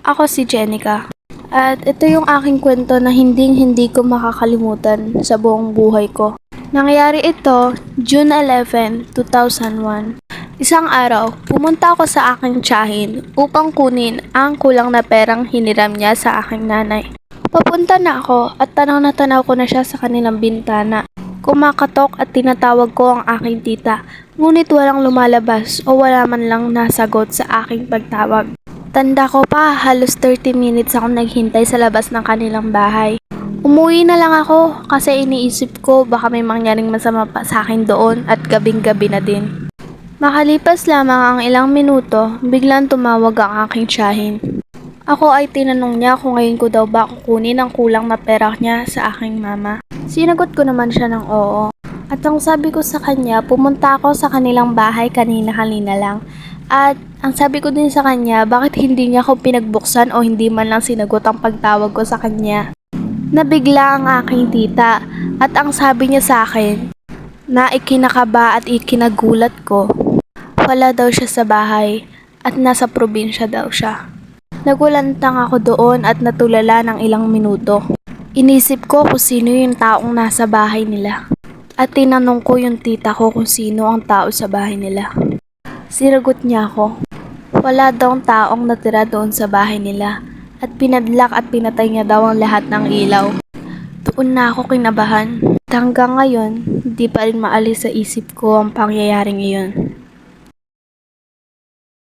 Ako si Jenica. At ito yung aking kwento na hindi ko makakalimutan sa buong buhay ko. Nangyari ito June 11, 2001. Isang araw, pumunta ako sa aking tiyahin upang kunin ang kulang na perang hiniram niya sa aking nanay. Papunta na ako at tanaw na tanaw ko na siya sa kanilang bintana. Kumakatok at tinatawag ko ang aking tita, ngunit walang lumalabas o wala man lang nasagot sa aking pagtawag. Tanda ko pa, halos 30 minutes akong naghintay sa labas ng kanilang bahay. Umuwi na lang ako kasi iniisip ko baka may mangyaring masama pa sa akin doon at gabing-gabi na din. Makalipas lamang ang ilang minuto, biglang tumawag ang aking tiyahin. Ako ay tinanong niya kung ngayon ko daw ba kukunin ang kulang na pera niya sa aking mama. Sinagot ko naman siya ng oo. At ang sabi ko sa kanya, pumunta ako sa kanilang bahay kanina-kanina lang. At ang sabi ko din sa kanya, bakit hindi niya ako pinagbuksan o hindi man lang sinagot ang pagtawag ko sa kanya. Nabigla ang aking tita at ang sabi niya sa akin, na ikinakaba at ikinagulat ko, wala daw siya sa bahay at nasa probinsya daw siya. Nagulantang ako doon at natulala ng ilang minuto. Inisip ko kung sino yung taong nasa bahay nila. At tinanong ko yung tita ko kung sino ang tao sa bahay nila. Sinagot niya ako. Wala daw taong natira doon sa bahay nila at pinadlock at pinatay niya daw ang lahat ng ilaw. Doon na ako kinabahan. Hanggang ngayon, hindi pa rin maalis sa isip ko ang pangyayaring iyon.